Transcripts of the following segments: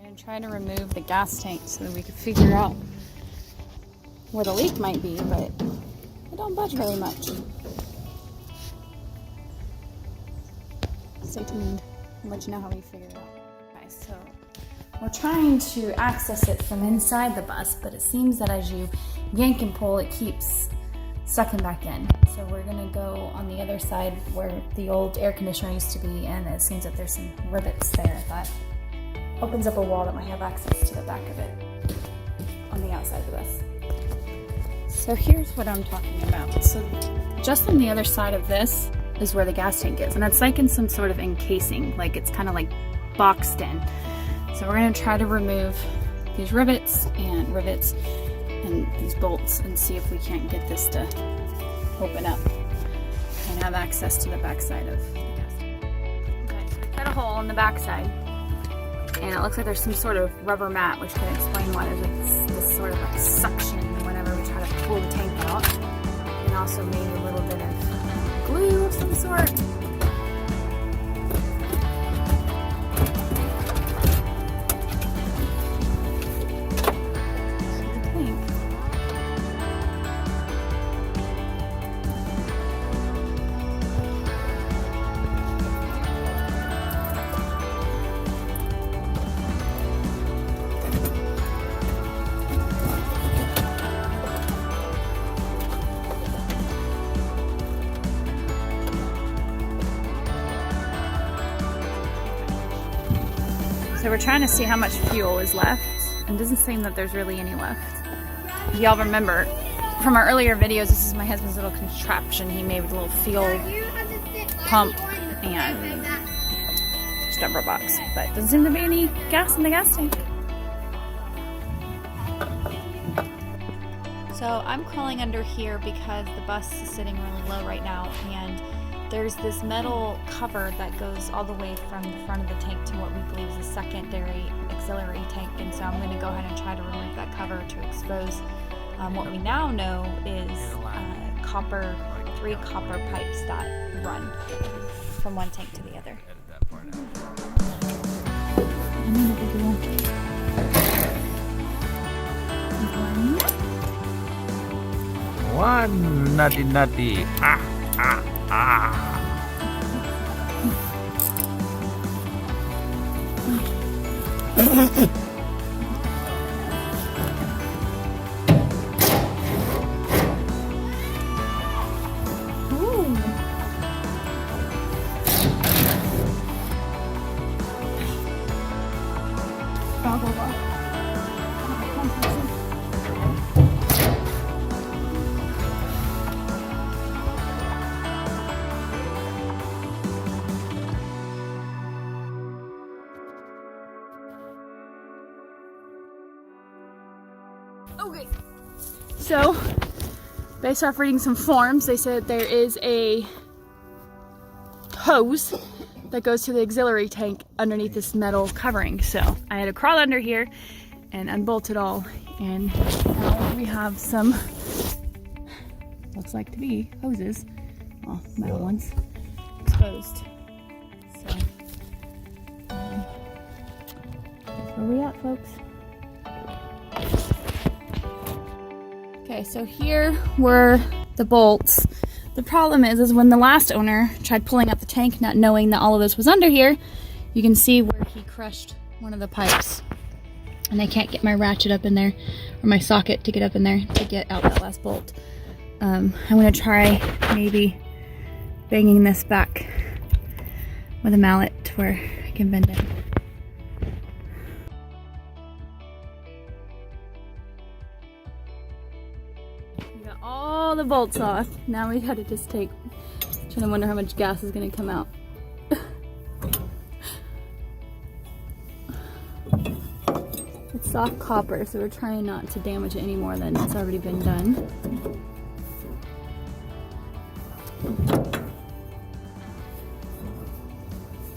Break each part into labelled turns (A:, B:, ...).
A: gonna try to remove the gas tank so that we can figure out where the leak might be, but it don't budge very much. Stay tuned. I'll let you know how we figure it out. Okay, so we're trying to access it from inside the bus, but it seems that as you yank and pull, it keeps sucking back in. So we're gonna go on the other side where the old air conditioner used to be, and it seems that there's some rivets there that opens up a wall that might have access to the back of it on the outside of the bus. So here's what I'm talking about. So just on the other side of this is where the gas tank is, and it's like in some sort of encasing, like it's kind of like boxed in. So we're gonna try to remove these rivets and these bolts and see if we can't get this to open up and have access to the back side of the gas tank. Okay, so we cut a hole in the back side, and it looks like there's some sort of rubber mat, which can explain why there's like this sort of like suction whenever we try to pull the tank out, and also maybe a little bit of glue of some sort. So we're trying to see how much fuel is left, and it doesn't seem that there's really any left. If y'all remember from our earlier videos, this is my husband's little contraption he made with a little fuel pump and stubber box, but doesn't seem to be any gas in the gas tank. So I'm crawling under here because the bus is sitting really low right now, and there's this metal cover that goes all the way from the front of the tank to what we believe is a secondary auxiliary tank, and so I'm going to go ahead and try to remove that cover to expose what we now know is three copper pipes that run from one tank to the other.
B: One nutty. Ah.
A: Okay, so based off reading some forums, they said there is a hose that goes to the auxiliary tank underneath this metal covering. So I had to crawl under here and unbolt it all, and now we have some, looks like to be hoses, well, metal ones, exposed. So that's where we at, folks. Okay, so here were the bolts. The problem is when the last owner tried pulling out the tank, not knowing that all of this was under here, you can see where he crushed one of the pipes. And I can't get my ratchet up in there, or my socket to get up in there to get out that last bolt. I'm gonna try maybe banging this back with a mallet to where I can bend it. All the bolts off. Now we gotta just take, trying to wonder how much gas is gonna come out. It's soft copper, so we're trying not to damage it any more than it's already been done.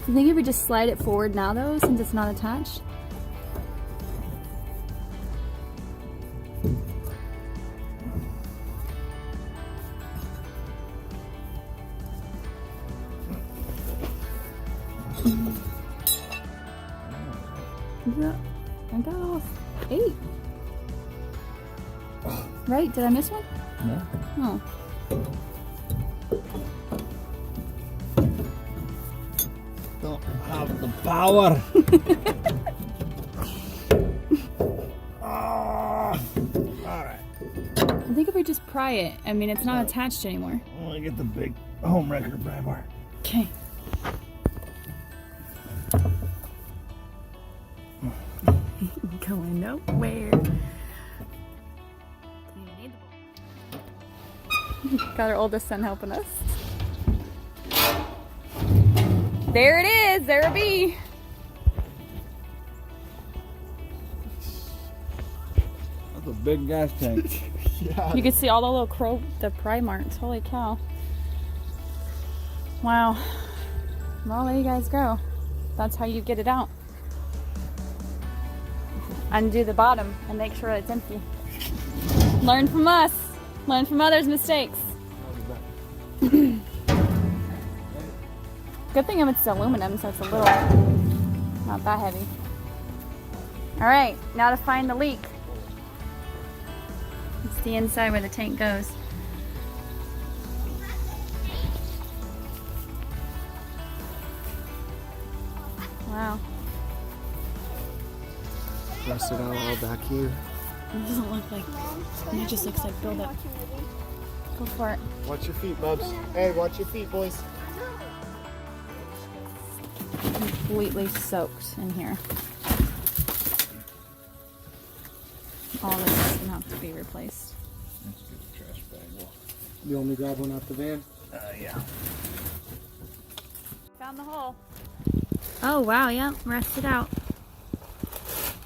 A: I think if we just slide it forward now though, since it's not attached. I got all 8. Right? Did I miss one?
B: No.
A: Oh.
B: Don't have the power. Alright.
A: I think if we just pry it, I mean, it's not attached anymore.
B: I want to get the big home wrecker pry bar.
A: Okay. Going nowhere. Got our oldest son helping us. There it is, there it be.
B: That's a big gas tank.
C: Yeah.
A: You can see all the little the pry marks. Holy cow. Wow. Well, there you guys go. That's how you get it out. Undo the bottom and make sure it's empty. Learn from us. Learn from others' mistakes. Good thing it's aluminum, so it's a little not that heavy. All right, now to find the leak. It's the inside where the tank goes. Wow.
C: Rusted out all back here.
A: It doesn't look like, it just looks like buildup. Go for it.
C: Watch your feet, Bubs. Hey, watch your feet, boys.
A: Completely soaked in here. All this is gonna have to be replaced.
B: Let's get a trash bag.
C: You want me to grab one out the van?
B: Yeah.
A: Found the hole. Oh wow, yep, rusted out.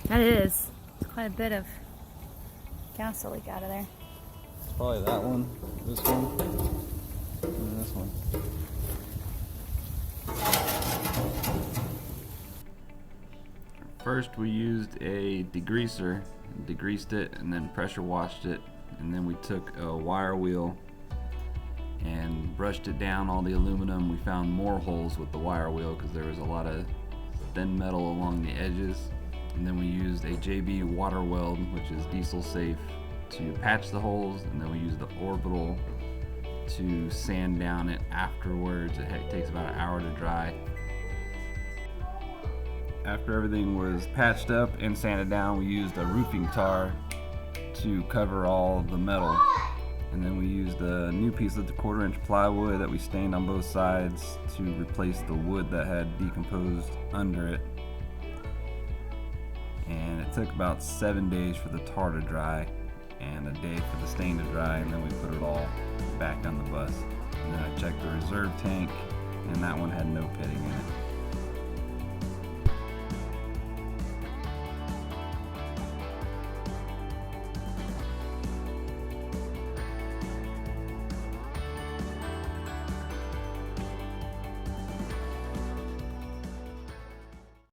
A: That is. It's quite a bit of gas will leak out of there.
B: It's probably that one, this one, and this one. First we used a degreaser, degreased it, and then pressure washed it, and then we took a wire wheel and brushed it down all the aluminum. We found more holes with the wire wheel because there was a lot of thin metal along the edges. And then we used a JB water weld, which is diesel safe, to patch the holes, and then we used the orbital to sand down it afterwards. It takes about an hour to dry. After everything was patched up and sanded down, we used a roofing tar to cover all the metal. And then we used a new piece of 1/4-inch plywood that we stained on both sides to replace the wood that had decomposed under it. And it took about 7 days for the tar to dry and a day for the stain to dry, and then we put it all back on the bus. And then I checked the reserve tank, and that one had no pitting in it.